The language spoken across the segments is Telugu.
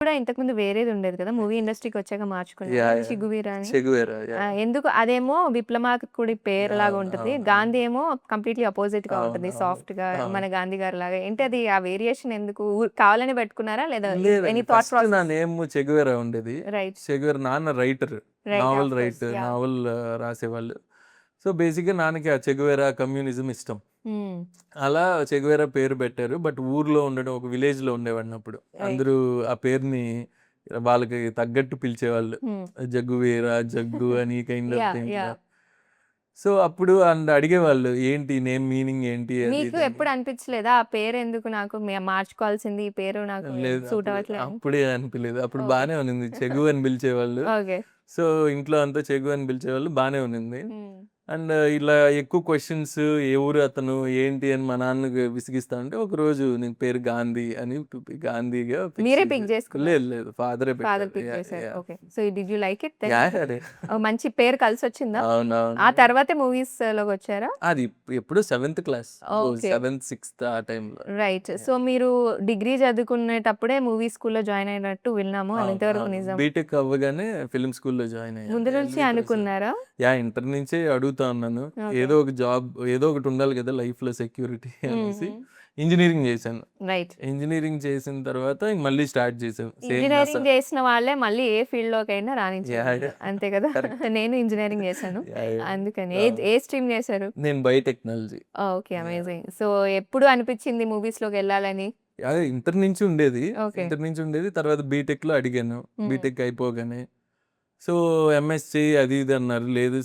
కూడా ఇంతకుముందు వేరేది ఉండేది కదా! మూవీ ఇండస్ట్రీకి వచ్చాక మార్చుకున్నారా? యాహ్! యాహ్! 'చిగువీర' అని. 'చెగువేరా' యాహ్! ఎందుకు అదేమో విప్లవాకుడి పేరులాగా అవును. ఉంటది. అవును. అవును. 'గాంధీ' ఏమో కంప్లీట్‌లీ అపోజిట్‌గా ఉంటది. అవునవును. సాఫ్ట్‌గా అవును. మన 'గాంధీ' గారిలాగా. ఏంటి అది ఆ వేరియేషన్ ఎందుకు? కావాలనే పెట్టుకున్నారా? లేదా లేదండి. ఎనీ థాట్ ఫస్ట్ నా ప్రాసెస్? నేమ్ 'చెగువేరా' ఉండేది. రైట్. 'చెగువేరా' నాన్న writer. Right. Novel of course. Yeah! Novel రాసేవాళ్ళు. సో, బేసిక్‌గా నాన్నకి ఆ 'చెగువేరా' కమ్యూనిజం ఇష్టం. హ్మ్. అలా 'చెగువేరా' పేరు పెట్టారు. బట్ ఊర్లో ఉండడం ఒక విలేజ్‌లో ఉండేవాడినప్పుడు. రైట్. అందరూ ఆ పేరుని వాళ్ళకి తగ్గట్టు పిలిచేవాళ్ళు. హ్మ్. జగ్గువీరా, జగ్గు అని kind of yeah! Thing. Yeah! So, అప్పుడు అడిగేవాళ్ళు ఏంటి నేమ్ మీనింగ్ ఏంటి అది మీకు ఇది అని. ఎప్పుడు అనిపించలేదా? ఆ పేరెందుకు నాకు మార్చుకోవాల్సింది ఈ పేరు నాకు లేదు. సూట్ అవ్వట్లే అని? అప్పుడే అనిపియలేదు. అప్పుడు ఓకే. బానే ఉన్నింది. చెగు అని పిలిచేవాళ్ళు. ఓకే. సో, ఇంట్లో అంతా చెగు అని పిలిచేవాళ్ళు. బానే ఉన్నింది. హ్మ్. అండ్ ఇలా ఎక్కువ క్వెషన్స్ ఏ ఊరు అతను? ఏంటి? అని మా నాన్నకి విసిగిస్తా ఉంటే ఒకరోజు నీ పేరు గాంధీ అని గాంధీగా ఫిక్స్ మీరే పిక్ చేసారు. జేసుకున్నారా? లేదు లేదు. ఫాదరే ఫాదర్ పెట్టారు. Pick yeah! చేసారు. Yeah! Okay. So, did you like it then? Yeah! అరే మంచి పేరు కలిసొచ్చిందా? ఆ అవునవును. తర్వాతే మూవీస్‌లోకొచ్చారా? అది ఎప్పుడో seventh class. Okay. Seventh, sixth ఆ టైంలో. రైట్. So, yeah! మీరు డిగ్రీ చదువుకునేటప్పుడే మూవీ స్కూల్‌లో జాయిన్ అయినట్టు విన్నాము. అది అవును. ఎంతవరకు అవును. నిజం? బీటెక్ అవ్వగానే ఫిల్మ్ స్కూల్‌లో జాయిన్ అయ్యాను. ముందు నుంచి ఎల్‌వి ప్రసాద్. అనుకున్నారా? యాహ్! ఇంటర్ నుంచే అడుగుతా ఉన్నాను. ఓకే. ఏదో ఒక జాబ్ ఏదో ఒకటి ఉండాలి కదా! లైఫ్‌లో సెక్యూరిటీ అనేసి హుహు. ఇంజినీరింగ్ చేశాను. రైట్. ఇంజినీరింగ్ చేసిన తర్వాత ఇంక మళ్ళీ స్టార్ట్ చేసాం. సేమ్ ఇంజినీరింగ్ చేసిన వాళ్ళే మళ్ళీ ఏ ఫీల్డ్‌లోకైనా యాహ్! రాణించగలరు. యాహ్! అంతే కదా! కరెక్ట్. నేను ఇంజినీరింగ్ చేశాను. యాహ్! యాహ్! అందుకని. అవును. ఏ స్ట్రీమ్ చేశారు? నేను biotechnology. Okay. Yeah! Amazing. So, ఎప్పుడు అనిపిచ్చింది మూవీస్‌లోకెళ్ళాలని? అదే ఇంటర్ నుంచి ఉండేది. ఓకే. ఇంటర్ నుంచి ఉండేది. తర్వాత బీటెక్‌లో అడిగాను. హ్మ్. బీటెక్ అయిపోగానే. సో, ఎంఎస్ చెయ్యి అది ఇది అన్నారు. లేదు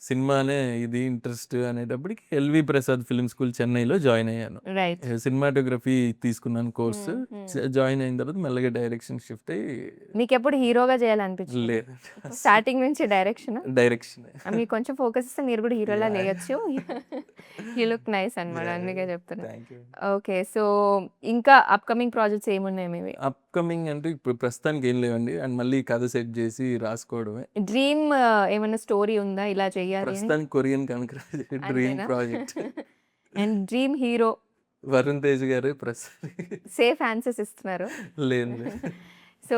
సినిమానే ఇది ఇంట్రెస్ట్ అనేటప్పటికి ఎల్‌వి ప్రసాద్ ఫిల్మ్ స్కూల్ చెన్నైలో జాయిన్ అయ్యాను. రైట్. సినిమాటోగ్రఫీ తీసుకున్నాను కోర్సు. హ్మ్. హ్మ్. జాయిన్ అయిన తర్వాత మెల్లగా డైరెక్షన్ షిఫ్ట్ అయ్యి మీకెప్పుడు హీరోగా చేయాలనిపించిందా? లేదండి. అస్సలు స్టార్టింగ్ నుంచి డైరెక్షనా? డైరెక్షనే. మీకు కొంచెం ఫోకస్ ఇస్తే మీరు కూడా హీరోలా యాహ్! చేయొచ్చు. యూ లుక్ నైస్ అన్నమాట. యాహ్! అందుకే యాహ్! చెప్తున్నా. Thank you. ఓకే. సో, ఇంకా అప్‌కమింగ్ ప్రాజెక్ట్స్ ఏమున్నాయి మీవి? అప్‌కమింగ్ అంటే ఇప్పుడు ప్రస్తుతానికి ఏం లేవండి. అండ్ మళ్ళీ కథ సెట్ చేసి రాసుకోవడమే. డ్రీమ్ ఏమన్నా స్టోరీ ఉందా ఇలా చేయాలి అని? ప్రస్తుతానికి కొరియన్ కనకరాజు డ్రీమ్ అంతేనా? Project. And dream hero Varun Tej గారు ప్రస్తుతానికి సేఫ్ ఆన్సర్స్ ఇస్తున్నారు. లేదు లేదు. సో,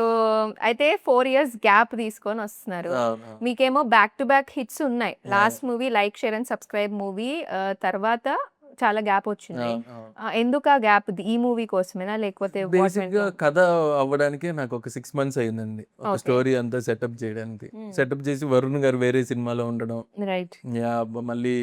అయితే 4 ఇయర్స్ గ్యాప్ తీసుకొనొస్తున్నారు. అవునవును. మీకేమో బ్యాక్ టు బ్యాక్ హిట్స్ ఉన్నాయి. Yeah! Last movie 'like, share and subscribe' movie తర్వాత చాలా గ్యాప్ వచ్చింది. అవును. అవును. ఎందుకా గ్యాప్? ఈ మూవీ కోసమేనా? లేకపోతే వాట్ వెంట్ బేసిక్‌గా రాంగ్? కథ అవ్వడానికే నాకొక 6 మంత్స్ అయిందండి. ఒక ఓకే. స్టోరీ అంతా సెటప్ చేయడానికి. హ్మ్. సెటప్ చేసి వరుణ్ గారు వేరే సినిమాలో ఉండడం. రైట్. యాహ్! మళ్ళీ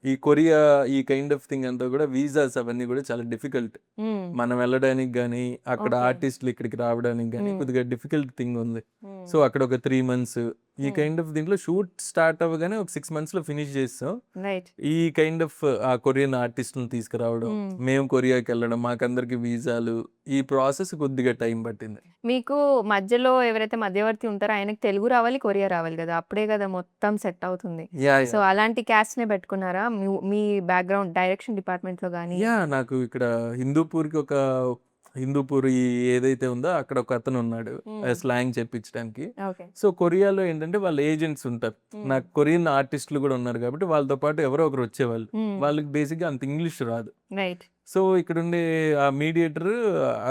ఈ కొరియా ఈ కైండ్ ఆఫ్ థింగ్ అంతా కూడా వీసాస్ అవన్నీ కూడా చాలా డిఫికల్ట్. హ్మ్. మనం వెళ్ళడానికి గానీ, అక్కడ ఓకే. ఆర్టిస్ట్‌లు ఇక్కడికి రావడానికి గానీ హ్మ్. కొద్దిగా డిఫికల్ట్ థింగ్ ఉంది. హ్మ్. సో, అక్కడ ఒక 3 మంత్స్ ఈ హ్మ్. కైండ్ ఆఫ్ దీంట్లో షూట్ స్టార్ట్ అవ్వగానే ఒక 6 మంత్స్‌లో ఫినిష్ చేసేసాం. రైట్. ఈ కైండ్ ఆఫ్ ఆ కొరియన్ ఆర్టిస్ట్‌లని తీసుకురావడం, హ్మ్. మేము కొరియాకెళ్ళడం, మాకందరికి వీసాలు ఈ ప్రాసెస్ కొద్దిగా టైం పట్టింది. మీకు మధ్యలో ఎవరైతే మధ్యవర్తి ఉంటారో ఆయనకి తెలుగు రావాలి, కొరియా రావాలి గదా! అప్పుడే గదా మొత్తం సెట్ అవుతుంది. యాహ్! So, yeah! అలాంటి క్యాస్ట్‌నే పెట్టుకున్నారా? మీ బ్యాక్‌గ్రౌండ్ డైరెక్షన్ డిపార్ట్‌మెంట్‌లో గాని? యాహ్! నాకు ఇక్కడ హిందూపూర్ ఏదైతే ఉందో అక్కడ ఒకతనున్నాడు. హ్మ్. స్లాంగ్ చెప్పించడానికి. ఓకే. సో, కొరియాలో ఏంటంటే వాళ్ళ ఏజెంట్స్ ఉంటారు. హ్మ్. నాకు కొరియన్ ఆర్టిస్ట్‌లు గూడా ఉన్నారు కాబట్టి వాళ్ళతో పాటు ఎవరో ఒకరు వచ్చేవాళ్ళు. హ్మ్. వాళ్ళకి బేసిక్‌గా అంత ఇంగ్లీష్ రాదు. రైట్. సో, ఇక్కడుండే ఆ మీడియేటర్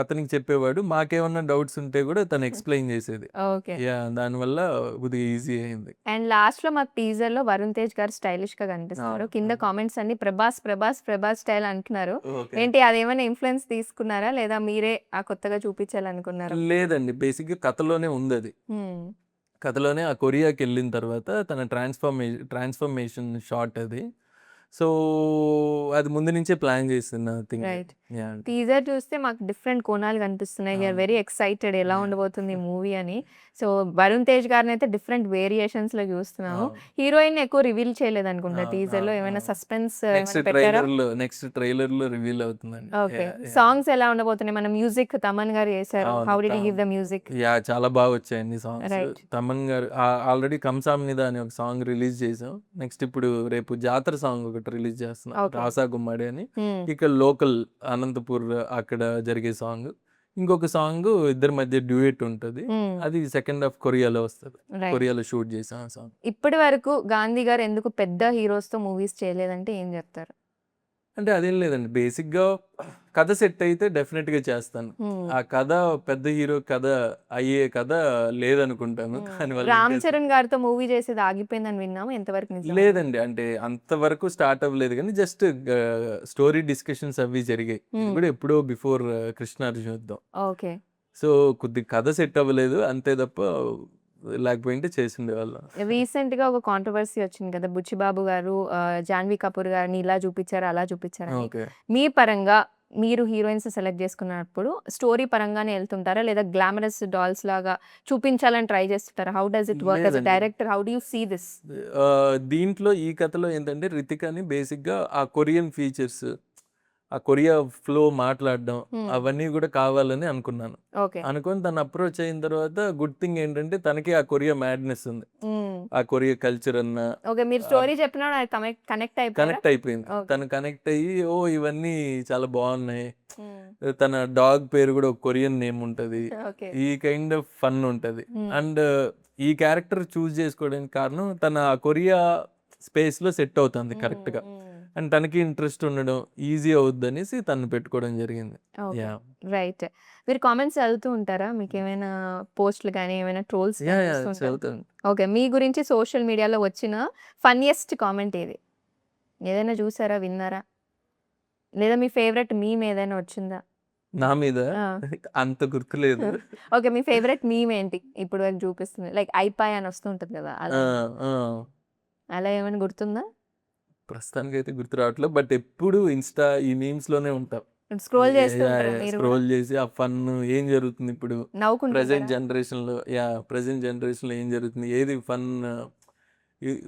అతనికి చెప్పేవాడు. మాకేమన్నా డౌట్స్ ఉంటే గూడా తను ఎక్స్‌ప్లెయిన్ చేసేది. ఓకే. యాహ్! దానివల్ల కొద్దిగా ఈజీ అయింది. అండ్ లాస్ట్‌లో మాకు టీజర్‌లో వరుణ్ తేజ్ గారు స్టైలిష్‌గా కనిపిస్తున్నారు. అవును. కింద అవును. కామెంట్స్ అన్నీ ప్రభాస్, ప్రభాస్, ప్రభాస్ స్టైల్ అంటున్నారు. ఓకే. ఏంటి అదేమైనా ఇన్‌ఫ్లూయెన్స్ తీసుకున్నారా? లేదా మీరే కొత్తగా చూపించాలనుకున్నారా? లేదండి. బేసిక్‌గా కథలోనే ఉందది. హ్మ్. కథలోనే ఆ కొరియాకెళ్ళిన తర్వాత తన ట్రాన్స్‌ఫర్మేషన్ షాట్ అది. సో, అది ముందు నుంచే ప్లాన్ చేసిన థింగ్. రైట్. యాహ్! టీజర్ చూస్తే మాకు డిఫరెంట్ కోణాలు కనిపిస్తున్నాయి. వి ఆర్ అవును. వెరీ ఎక్సైటెడ్ ఎలా యాహ్! ఉండబోతుంది ఈ మూవీ అని. సో, వరుణ్ తేజ్ గారినైతే డిఫరెంట్ వేరియేషన్స్‌లో చూస్తున్నాము. అవును. హీరోయిన్‌ని ఎక్కువ రివీల్ చేయలేదనుకుంటా అవును. టీజర్‌లో. అవును. ఏమైనా అవును. సస్పెన్స్ ఏమైనా పెట్టారా? నెక్స్ట్ ట్రైలర్‌లో రివీల్ అవుతుందండి. ఓకే. యాహ్! యాహ్! సాంగ్స్ ఎలా ఉండబోతున్నాయి? మన మ్యూజిక్ తమన్ గారు చేశారు. అవును. How did he give the music? Yeah! చాలా బాగా వచ్చాయండి సాంగ్స్. రైట్. తమన్ గారు ఆల్రెడీ 'కంసామ్నిదా' అనే ఒక సాంగ్ రిలీజ్ చేసాం. నెక్స్ట్ ఇప్పుడు రేపు జాతర సాంగ్ ఒకటి రిలీజ్ చేస్తున్నాం. ఓకే. 'రాసా గుమ్మడి' అని. హ్మ్. ఇక్కడ లోకల్ అనంతపూర్ అక్కడ జరిగే సాంగ్. ఇంకొక సాంగ్ ఇద్దరి మధ్య డ్యూయెట్ ఉంటది. హ్మ్. అది సెకండ్ హాఫ్ కొరియాలో వస్తది. రైట్. కొరియాలో షూట్ చేసాం ఆ సాంగ్. ఇప్పటి వరకు గాంధీ గారు ఎందుకు పెద్ద హీరోస్‌తో మూవీస్ చేయలేదంటే ఏం చెప్తారు? అంటే అదేం లేదండి. బేసిక్‌గా కథ సెట్ అయితే డెఫినెట్‌గా చేస్తాను. ఆ కథ పెద్ద హీరో కథ అయ్యే కథ లేదనుకుంటాను. కానీ వాళ్ళు రామ్ ఇంకా చరణ్ గారితో మూవీ చేసేది ఆగిపోయిందని విన్నాము. ఎంతవరకు నిజం అది? లేదండి. అంటే అంతవరకు స్టార్ట్ అవ్వలేదు గానీ జస్ట్ స్టోరీ డిస్కషన్స్ అవి జరిగాయి. ఇది కూడా ఎప్పుడో బిఫోర్ 'కృష్ణార్జున యుద్ధం.' ఓకే. సో, కొద్దిగా కథ సెట్ అవ్వలేదు అంతే తప్ప లేకపోయింటే చేసుండేవాళ్ళం. రీసెంట్‌గా ఒక కాంట్రోవర్సీ వచ్చింది కదా! బుచ్చిబాబు గారు జాన్వీ కపూర్ గారిని ఇలా చూపిచ్చారు, అలా చూపిచ్చారని. ఓకే. మీ పరంగా మీరు హీరోయిన్స్ సెలెక్ట్ చేసుకున్నప్పుడు స్టోరీ పరంగానే ఎళ్తుంటారా? లేదా గ్లామరస్ డాల్స్ లాగా చూపించాలని ట్రై చేస్తుంటారా? How does it work as a లేదండి. Director? How do you see this? దీంట్లో ఈ కథలో ఏంటంటే 'రితికని' బేసిక్‌గా ఆ కొరియన్ ఫీచర్స్, ఆ కొరియా ఫ్లో మాట్లాడడం అవన్నీ కూడా కావాలని అనుకున్నాను. ఓకే. అనుకోని తను అప్రోచ్ అయిన తర్వాత గుడ్ థింగ్ ఏంటంటే తనకి ఆ కొరియా మ్యాడ్‌నెస్ ఉంది. హ్మ్. ఆ కొరియా కల్చర్ అన్న ఓకే. మీరు స్టోరీ చెప్పినప్పుడు అది కనెక్ట్ అయిపోయారా? కనెక్ట్ అయిపోయింది. ఓకే. తను కనెక్ట్ అయ్యి ఓహ్! ఇవన్నీ చాలా బాగున్నాయి. హ్మ్. తన డాగ్ పేరు కూడా ఒక కొరియన్ నేమ్ ఉంటది. ఓకే. ఈ కైండ్ ఆఫ్ ఫన్ ఉంటది. హ్మ్. అండ్ ఈ క్యారెక్టర్ చూజ్ చేసుకోవడానికి కారణం తన ఆ కొరియా స్పేస్‌లో సెట్ అవుతుంది కరెక్ట్‌గా. అండ్ తనకి ఇంట్రెస్ట్ ఉండడం ఈజీ అవుద్దనేసి తనని పెట్టుకోవడం జరిగింది. ఓకే. యాహ్! రైట్. మీరు కామెంట్స్ చదువుతూ ఉంటారా? మీకేమైనా పోస్ట్‌లు గాని, ఏమైనా ట్రోల్స్ యాహ్! గాని యాహ్! వస్తుంటాయా? చదువుతాను. ఓకే. మీ గురించి సోషల్ మీడియాలో వచ్చిన ఫన్నీయెస్ట్ కామెంట్ ఏది? ఏదైనా చూసారా? విన్నారా? లేదా మీ ఫేవరెట్ మీమ్ ఏదైనా వచ్చిందా? నా మీద ఆ! అంత గుర్తులేదు. ఓకే. మీ ఫేవరెట్ మీమ్ ఏంటి? ఇప్పటి వరకు చూపిస్తుంది. లైక్ ఐపాయ్ అని వస్తూ ఉంటది కదా! ఆ! అలా. ఆ! అలా ఏమైనా గుర్తుందా? ప్రస్తుతానికైతే గుర్తు రావట్లేదు. బట్ ఎప్పుడు ఇన్‌స్టా ఈ మీమ్స్‌లోనే ఉంటా. స్క్రోల్ చేస్తూ యాహ్! ఉంటారా యాహ్! మీరు గూడా? స్క్రోల్ చేసి ఆ ఫన్ ఏం జరుగుతుంది ఇప్పుడు ప్రెజెంట్ నవ్వుకుంటుంటారా? జనరేషన్‌లో ప్రెజెంట్ జనరేషన్‌లో ఏం జరుగుతుంది? ఏది ఫన్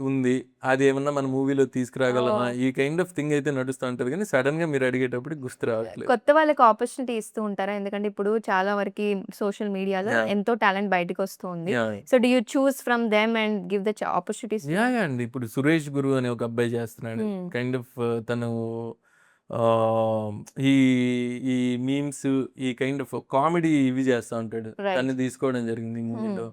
ఉంది? అది ఏమన్నా మన మూవీలో తీసుకురాగలమా? ఓహ్! ఈ కైండ్ ఆఫ్ థింగ్ అయితే నడుస్తా ఉంటది గానీ సడెన్‌గా మీరు అడిగేటప్పటికి గుర్తు రావట్లేదు. కొత్త వాళ్ళకి ఆపర్చునిటీ ఇస్తూ ఉంటారా? ఎందుకంటే ఇప్పుడు చాలా వరకి సోషల్ మీడియాలో యాహ్! ఎంతో టాలెంట్ బయటికొస్తూ ఉంది. Yeah! So, do you choose from them and give the opportunities to them? Yeah! అండి. ఇప్పుడు 'సురేష్ గురు' అనే ఒక అబ్బాయి చేస్తున్నాడు. హ్మ్. కైండ్ ఆఫ్ తను ఆహ్, ఈ ఈ మీమ్స్ ఈ కైండ్ ఆఫ్ కామెడీ ఇవి చేస్తా ఉంటాడు. రైట్. తన్ని తీసుకోవడం జరిగింది ఈ హ్మ్. మూవీలో.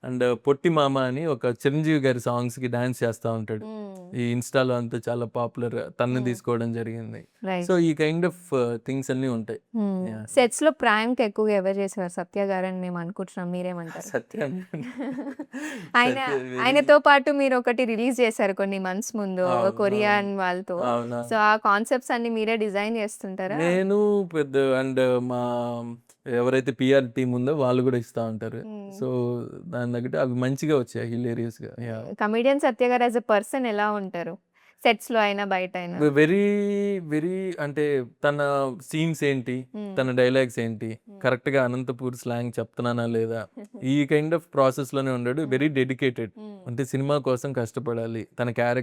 అండ్ 'పొట్టి మామ' అని ఒక చిరంజీవి గారి సాంగ్స్‌కి డాన్స్ చేస్తా ఉంటాడు. హ్మ్. ఈ ఇన్‌స్టాలో అంతా చాలా పాపులర్. తనని హ్మ్. తీసుకోవడం జరిగింది. రైట్. సో, ఈ కైండ్ ఆఫ్ థింగ్స్ అన్నీ ఉంటాయి. యాహ్! సెట్స్‌లో ప్రాంక్ ఎక్కువగా ఎవరు చేసేవారు? సత్య గారని మేము అనుకుంటున్నాం. మీరేమంటారు? సత్య ఆయన సత్య వెరీ ఆయనతో పాటు మీరొకటి రిలీజ్ చేశారు కొన్ని మంత్స్ ముందు అవునవును. కొరియన్ వాళ్ళతో. అవునవును. సో, ఆ కాన్సెప్ట్స్ అన్నీ మీరే డిజైన్ చేస్తుంటారా? నేను పెద్ద అండ్ మా ఎవరైతే పీఆర్ టీమ్ ఉందో వాళ్ళు గూడా ఇస్తా ఉంటారు. హ్మ్. సో, దాని తగ్గట్టు అవి మంచిగా వచ్చాయి హిలేరియస్‌గా. యాహ్! కమెడియన్ సత్య గారు యాస్ ఎ పర్సన్ ఎలా ఉంటారు? సెట్స్‌లో అయినా, బయట అయినా? వెరీ, వెరీ అంటే తన సీన్స్ ఏంటి? హ్మ్. తన డైలాగ్స్ ఏంటి? హ్మ్. కరెక్ట్‌గా అనంతపూర్ స్లాంగ్ చెప్తున్నానా లేదా? ఈ కైండ్ ఆఫ్ ప్రాసెస్‌లోనే ఉన్నాడు. హ్మ్. Very dedicated. హ్మ్. అంటే సినిమా కోసం కష్టపడాలి. తన క్యారెక్టర్